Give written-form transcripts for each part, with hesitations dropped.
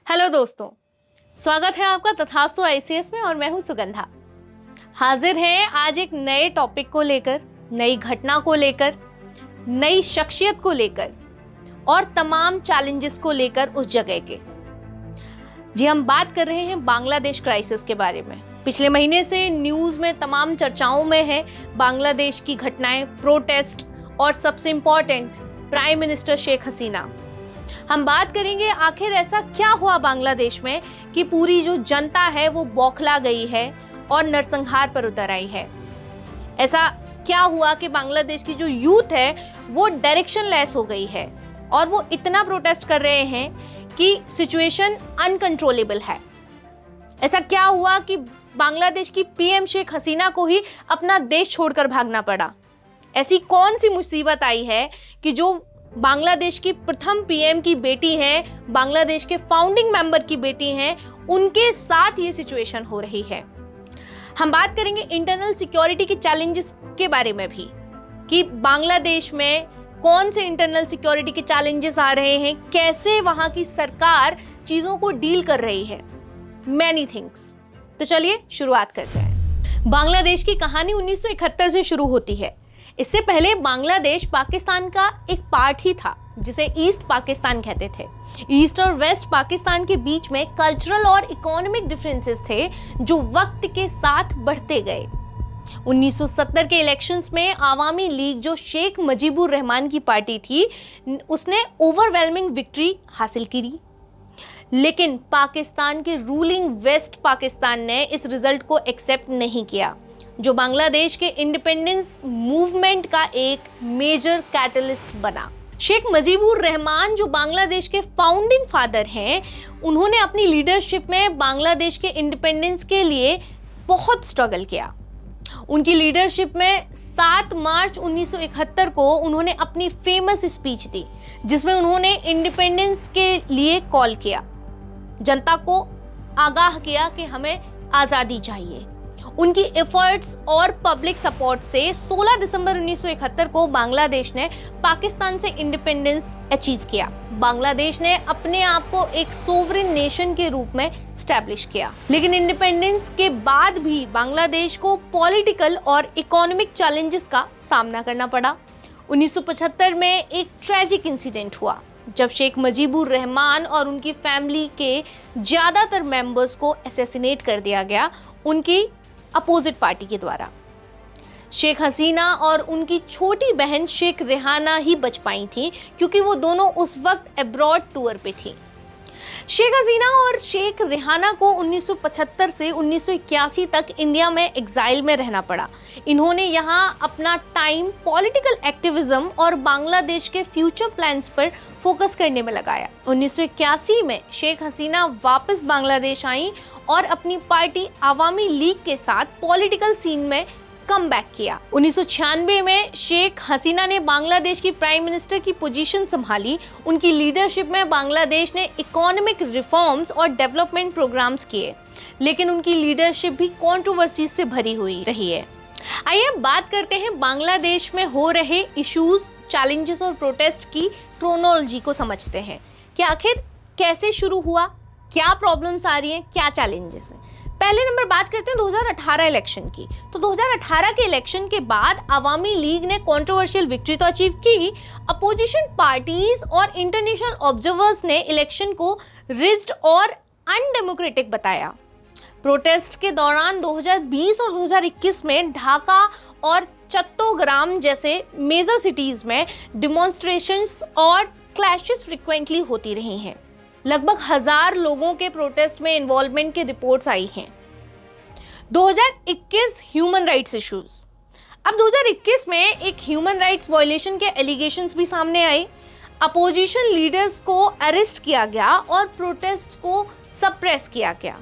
Hello दोस्तों, स्वागत है आपका तथास्तु आईसीएस में और मैं हूं सुगंधा। हाजिर हैं आज एक नए टॉपिक को लेकर, नई घटना को लेकर, नई शख्सियत को लेकर और तमाम चैलेंजेस को लेकर उस जगह के। जी, हम बात कर रहे हैं बांग्लादेश क्राइसिस के बारे में। पिछले महीने से न्यूज़ में तमाम चर्चाओं में है बांग्लादेश की घटनाएं, प्रोटेस्ट और सबसे important prime minister Sheikh Hasina. हम बात करेंगे आखिर ऐसा क्या हुआ बांग्लादेश में कि पूरी जो जनता है वो बौखला गई है और नरसंहार पर उतर आई है। ऐसा क्या हुआ कि बांग्लादेश की जो यूथ है वो डायरेक्शन लेस हो गई है और वो इतना प्रोटेस्ट कर रहे हैं कि सिचुएशन अनकंट्रोलेबल है। ऐसा क्या हुआ कि बांग्लादेश की पीएम शेख हसीना को ही अपना देश छोड़कर भागना पड़ा। ऐसी कौन सी मुसीबत आई है कि जो बांग्लादेश की प्रथम पीएम की बेटी हैं, बांग्लादेश के फाउंडिंग मेंबर की बेटी हैं, उनके साथ ये सिचुएशन हो रही है। हम बात करेंगे इंटरनल सिक्योरिटी के चैलेंजेस के बारे में भी कि बांग्लादेश में कौन से इंटरनल सिक्योरिटी के चैलेंजेस आ रहे हैं, कैसे वहां की सरकार चीजों को डील कर रही है, मैनी थिंग्स। तो चलिए शुरुआत करते हैं। बांग्लादेश की कहानी 1971 से शुरू होती है। इससे पहले बांग्लादेश पाकिस्तान का एक पार्ट ही था जिसे ईस्ट पाकिस्तान कहते थे। ईस्ट और वेस्ट पाकिस्तान के बीच में कल्चरल और इकोनॉमिक डिफरेंसेस थे जो वक्त के साथ बढ़ते गए। 1970 के इलेक्शंस में आवामी लीग, जो शेख मुजीबुर रहमान की पार्टी थी, उसने ओवरवेलमिंग विक्ट्री हासिल की। लेकिन पाकिस्तान के रूलिंग वेस्ट पाकिस्तान ने इस रिजल्ट को एक्सेप्ट नहीं किया, जो बांग्लादेश के इंडिपेंडेंस मूवमेंट का एक मेजर कैटलिस्ट बना। शेख मुजीबुर रहमान, जो बांग्लादेश के फाउंडिंग फादर हैं, उन्होंने अपनी लीडरशिप में बांग्लादेश के इंडिपेंडेंस के लिए बहुत स्ट्रगल किया। उनकी लीडरशिप में 7 मार्च 1971 को उन्होंने अपनी फेमस स्पीच दी, जिसमें उन्होंने इंडिपेंडेंस के लिए कॉल किया, जनता को आगाह किया कि हमें आज़ादी चाहिए। उनकी एफर्ट्स और पब्लिक सपोर्ट से 16 दिसंबर 1971 को बांग्लादेश ने पाकिस्तान से इंडिपेंडेंस अचीव किया। बांग्लादेश ने अपने आप को एक सोवरेन नेशन के रूप में स्टैब्लिश किया। लेकिन इंडिपेंडेंस के बाद भी बांग्लादेश को पॉलिटिकल और इकोनॉमिक चैलेंजेस का सामना करना पड़ा। 1975 में एक ट्रेजिक इंसिडेंट हुआ जब शेख मुजीबुर रहमान और उनकी फैमिली के ज़्यादातर मेंबर्स को असैसिनेट कर दिया गया उनकी अपोजिट पार्टी के द्वारा। शेख हसीना और उनकी छोटी बहन शेख रेहाना ही बच पाई थी क्योंकि वो दोनों उस वक्त अब्रॉड टूर पे थी। शेख हसीना और शेख रेहाना को 1975 से 1981 तक इंडिया में एग्जाइल में रहना पड़ा। इन्होंने यहाँ अपना टाइम पॉलिटिकल एक्टिविज्म और बांग्लादेश के फ्यूचर प्लान्स पर फोकस करने में लगाया। 1981 में शेख हसीना वापस बांग्लादेश आई और अपनी पार्टी आवामी लीग के साथ पॉलिटिकल सीन में कम बैक किया। 1996 में शेख हसीना ने बांग्लादेश की प्राइम मिनिस्टर की पोजीशन संभाली। उनकी लीडरशिप में बांग्लादेश ने इकोनॉमिक रिफॉर्म्स और डेवलपमेंट प्रोग्राम्स किए, लेकिन उनकी लीडरशिप भी कंट्रोवर्सी से भरी हुई रही है। आइए बात करते हैं बांग्लादेश में हो रहे इश्यूज, चैलेंजेस और प्रोटेस्ट की क्रोनोलॉजी को समझते हैं कि आखिर कैसे शुरू हुआ, क्या प्रॉब्लम्स आ रही हैं, क्या चैलेंजेस हैं। पहले नंबर बात करते हैं 2018 इलेक्शन की। तो 2018 के इलेक्शन के बाद आवामी लीग ने कंट्रोवर्शियल विक्ट्री तो अचीव की। अपोजिशन पार्टीज और इंटरनेशनल ऑब्जर्वर्स ने इलेक्शन को रिज्ड और अनडेमोक्रेटिक बताया। प्रोटेस्ट के दौरान 2020 और 2021 में ढाका और चट्टोग्राम जैसे मेजर सिटीज में डिमॉन्स्ट्रेशंस और क्लैशेस फ्रिक्वेंटली होती रही हैं। लगभग 1000 लोगों के प्रोटेस्ट में इन्वॉल्वमेंट की रिपोर्ट्स आई हैं। 2021 ह्यूमन राइट्स इश्यूज। अब 2021 में एक ह्यूमन राइट्स वायलेशन के एलिगेशंस भी सामने आए। अपोजिशन लीडर्स को अरेस्ट किया गया और प्रोटेस्ट को सप्रेस किया गया।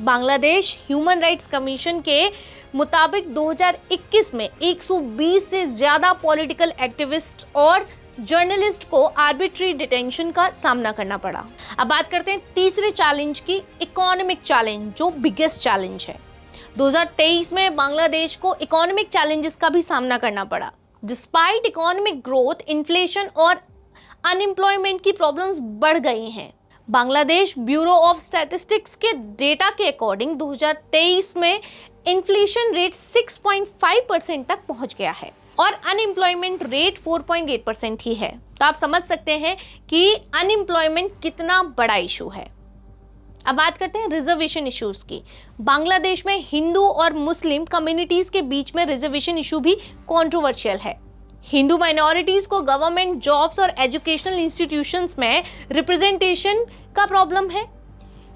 बांग्लादेश ह्यूमन राइट्स कमीशन के मुताबिक 2021 में 120 से ज्यादा पॉलिटिकल एक्टिविस्ट और जर्नलिस्ट को आर्बिट्री डिटेंशन का सामना करना पड़ा। अब बात करते हैं तीसरे चैलेंज की, इकोनॉमिक चैलेंज, जो बिगेस्ट चैलेंज है। 2023 में बांग्लादेश को इकोनॉमिक चैलेंजेस का भी सामना करना पड़ा। डिस्पाइट इकोनॉमिक ग्रोथ, इन्फ्लेशन और अनएम्प्लॉयमेंट की प्रॉब्लम्स बढ़ गई हैं। बांग्लादेश ब्यूरो ऑफ स्टैटिस्टिक्स के डेटा के अकॉर्डिंग 2023 में इन्फ्लेशन रेट 6.5% तक पहुंच गया है और अनएम्प्लॉयमेंट रेट 4.8% ही है। तो आप समझ सकते हैं कि अनएम्प्लॉयमेंट कितना बड़ा इशू है। अब बात करते हैं रिजर्वेशन इश्यूज की। बांग्लादेश में हिंदू और मुस्लिम कम्युनिटीज के बीच में रिजर्वेशन इशू भी कंट्रोवर्शियल है। हिंदू माइनॉरिटीज को गवर्नमेंट जॉब्स और एजुकेशनल इंस्टीट्यूशंस में रिप्रेजेंटेशन का प्रॉब्लम है।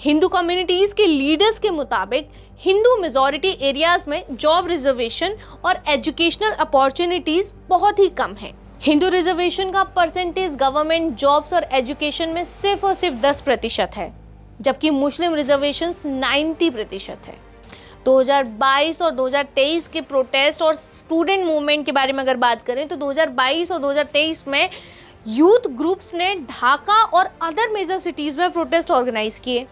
हिंदू कम्युनिटीज के लीडर्स के मुताबिक हिंदू मेजॉरिटी एरियाज में जॉब रिजर्वेशन और एजुकेशनल अपॉर्चुनिटीज बहुत ही कम है। हिंदू रिजर्वेशन का परसेंटेज गवर्नमेंट जॉब्स और एजुकेशन में सिर्फ और सिर्फ 10% है, जबकि मुस्लिम रिजर्वेशंस 90% है। 2022 और 2023 के प्रोटेस्ट और स्टूडेंट मूवमेंट के बारे में अगर बात करें तो 2022 और 2023 में यूथ ग्रुप्स ने ढाका और अदर मेजर सिटीज़ में प्रोटेस्ट ऑर्गेनाइज किए।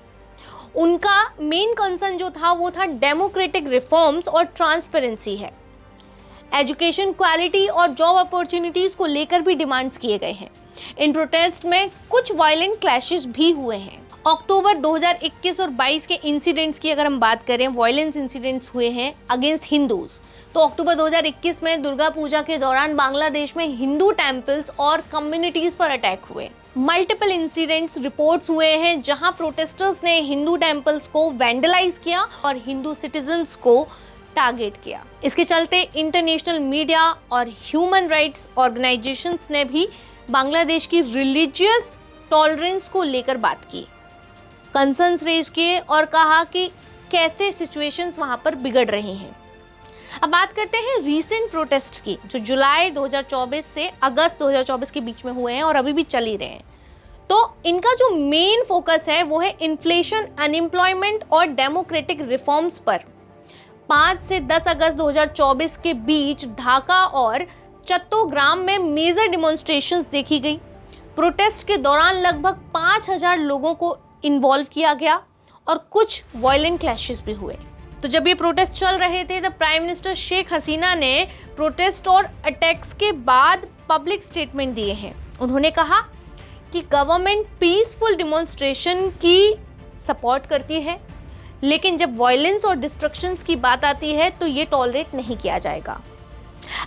उनका मेन कंसर्न जो था वो था डेमोक्रेटिक रिफॉर्म्स और ट्रांसपेरेंसी है। एजुकेशन क्वालिटी और जॉब अपॉर्चुनिटीज़ को लेकर भी डिमांड्स किए गए हैं। इन प्रोटेस्ट में कुछ वायलेंट क्लैशेस भी हुए हैं। अक्टूबर 2021 और 22 के इंसिडेंट्स की अगर हम बात करें, वायलेंस इंसिडेंट्स हुए हैं अगेंस्ट हिंदूज। तो अक्टूबर 2021 में दुर्गा पूजा के दौरान बांग्लादेश में हिंदू टेम्पल्स और कम्युनिटीज पर अटैक हुए। मल्टीपल इंसिडेंट्स रिपोर्ट्स हुए हैं जहां प्रोटेस्टर्स ने हिंदू टेम्पल्स को वैंडलाइज किया और हिंदू सिटीजन्स को टारगेट किया। इसके चलते इंटरनेशनल मीडिया और ह्यूमन राइट्स ऑर्गेनाइजेशंस ने भी बांग्लादेश की रिलीजियस टॉलरेंस को लेकर बात की, कंसर्न्स रेज किए और कहा कि कैसे सिचुएशंस वहां पर बिगड़ रही हैं। अब बात करते हैं रीसेंट प्रोटेस्ट की, जो जुलाई 2024 से अगस्त 2024 के बीच में हुए हैं और अभी भी चल ही रहे हैं। तो इनका जो मेन फोकस है वो है इन्फ्लेशन, अनएम्प्लॉयमेंट और डेमोक्रेटिक रिफॉर्म्स पर। 5 से 10 अगस्त 2024 के बीच ढाका और चट्टोग्राम में मेजर डिमॉन्स्ट्रेशंस देखी गई। प्रोटेस्ट के दौरान लगभग 5000 लोगों को इन्वॉल्व किया गया और कुछ वायलेंट क्लैशेस भी हुए। तो जब ये प्रोटेस्ट चल रहे थे तब प्राइम मिनिस्टर शेख हसीना ने प्रोटेस्ट और अटैक्स के बाद पब्लिक स्टेटमेंट दिए हैं। उन्होंने कहा कि गवर्नमेंट पीसफुल डिमॉन्स्ट्रेशन की सपोर्ट करती है, लेकिन जब वायलेंस और डिस्ट्रक्शंस की बात आती है तो ये टॉलरेट नहीं किया जाएगा।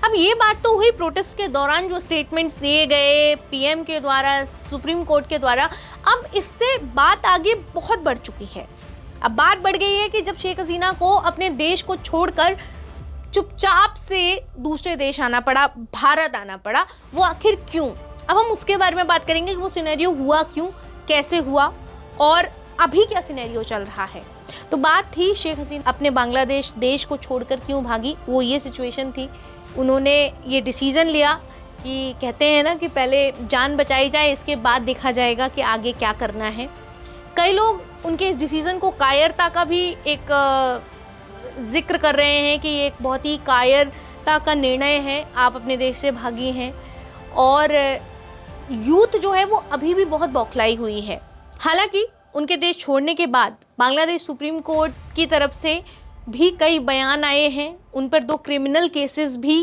अब ये बात तो हुई प्रोटेस्ट के दौरान जो स्टेटमेंट्स दिए गए पीएम के द्वारा, सुप्रीम कोर्ट के द्वारा। अब इससे बात आगे बहुत बढ़ चुकी है। अब बात बढ़ गई है कि जब शेख हसीना को अपने देश को छोड़कर चुपचाप से दूसरे देश आना पड़ा, भारत आना पड़ा, वो आखिर क्यों? अब हम उसके बारे में बात करेंगे कि वो सिनेरियो हुआ क्यों, कैसे हुआ और अभी क्या सिनेरियो चल रहा है। तो बात थी शेख हसीना अपने बांग्लादेश देश को छोड़कर क्यों भागी, वो ये सिचुएशन थी। उन्होंने ये डिसीज़न लिया कि कहते हैं ना कि पहले जान बचाई जाए, इसके बाद देखा जाएगा कि आगे क्या करना है। कई लोग उनके इस डिसीज़न को कायरता का भी एक जिक्र कर रहे हैं कि ये एक बहुत ही कायरता का निर्णय है, आप अपने देश से भागी हैं। और यूथ जो है वो अभी भी बहुत बौखलाई हुई है। हालांकि उनके देश छोड़ने के बाद बांग्लादेश सुप्रीम कोर्ट की तरफ से भी कई बयान आए हैं। उन पर 2 क्रिमिनल केसेस भी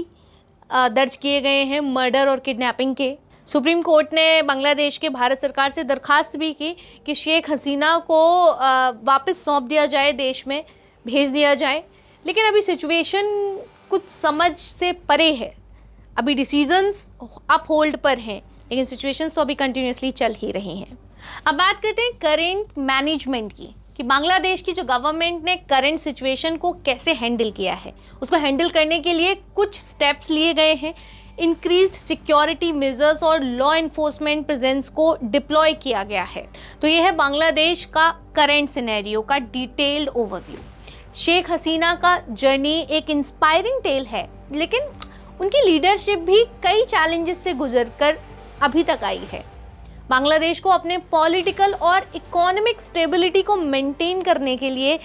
दर्ज किए गए हैं, मर्डर और किडनैपिंग के। सुप्रीम कोर्ट ने बांग्लादेश के भारत सरकार से दरखास्त भी की कि शेख हसीना को वापस सौंप दिया जाए, देश में भेज दिया जाए। लेकिन अभी सिचुएशन कुछ समझ से परे है। अभी डिसीजंस अप होल्ड पर हैं, लेकिन सिचुएशंस तो अभी कंटिन्यूसली चल ही रही हैं। अब बात करते हैं करेंट मैनेजमेंट की, कि बांग्लादेश की जो गवर्नमेंट ने करंट सिचुएशन को कैसे हैंडल किया है। उसको हैंडल करने के लिए कुछ स्टेप्स लिए गए हैं। इंक्रीज्ड सिक्योरिटी मेजर्स और लॉ इन्फोर्समेंट प्रेजेंस को डिप्लॉय किया गया है। तो ये है बांग्लादेश का करंट सिनेरियो का डिटेल्ड ओवरव्यू। शेख हसीना का जर्नी एक इंस्पायरिंग टेल है, लेकिन उनकी लीडरशिप भी कई चैलेंजेस से गुजरकर अभी तक आई है। बांग्लादेश को अपने पॉलिटिकल और इकोनॉमिक स्टेबिलिटी को मेंटेन करने के लिए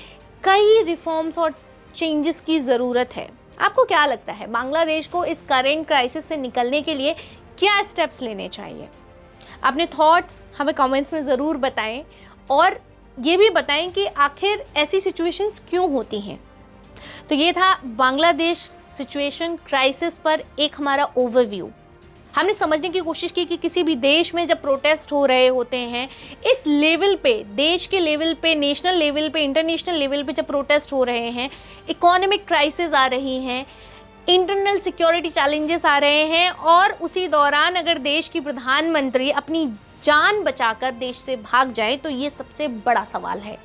कई रिफॉर्म्स और चेंजेस की ज़रूरत है। आपको क्या लगता है, बांग्लादेश को इस करेंट क्राइसिस से निकलने के लिए क्या स्टेप्स लेने चाहिए? अपने थॉट्स हमें कमेंट्स में ज़रूर बताएं और ये भी बताएं कि आखिर ऐसी सिचुएशंस क्यों होती हैं। तो ये था बांग्लादेश सिचुएशन क्राइसिस पर एक हमारा ओवरव्यू। हमने समझने की कोशिश की कि किसी भी देश में जब प्रोटेस्ट हो रहे होते हैं, इस लेवल पे, देश के लेवल पे, नेशनल लेवल पे, इंटरनेशनल लेवल पे जब प्रोटेस्ट हो रहे हैं, इकोनॉमिक क्राइसिस आ रही हैं, इंटरनल सिक्योरिटी चैलेंजेस आ रहे हैं, और उसी दौरान अगर देश की प्रधानमंत्री अपनी जान बचाकर देश से भाग जाए तो ये सबसे बड़ा सवाल है।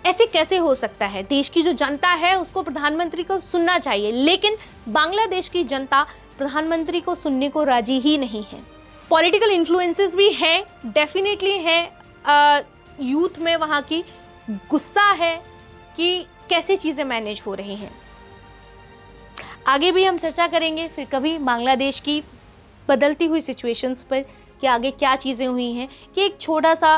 ऐसे कैसे हो सकता है? देश की जो जनता है उसको प्रधानमंत्री को सुनना चाहिए, लेकिन बांग्लादेश की जनता प्रधानमंत्री को सुनने को राजी ही नहीं है। पॉलिटिकल इन्फ्लुएंसेस भी हैं, डेफिनेटली हैं, यूथ में वहाँ की गुस्सा है कि कैसे चीज़ें मैनेज हो रही हैं। आगे भी हम चर्चा करेंगे फिर कभी बांग्लादेश की बदलती हुई सिचुएशंस पर कि आगे क्या चीज़ें हुई हैं, कि एक छोटा सा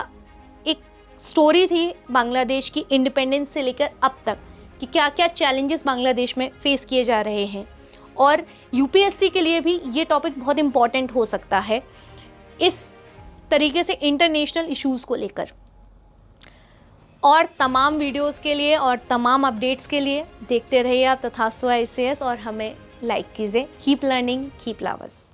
एक स्टोरी थी बांग्लादेश की इंडिपेंडेंस से लेकर अब तक कि क्या क्या चैलेंजेस बांग्लादेश में फेस किए जा रहे हैं, और यूपीएससी के लिए भी ये टॉपिक बहुत इम्पॉर्टेंट हो सकता है इस तरीके से इंटरनेशनल इश्यूज़ को लेकर। और तमाम वीडियोस के लिए और तमाम अपडेट्स के लिए देखते रहिए आप तथास्तु ICS, और हमें लाइक कीजिए। Keep learning, keep lovers.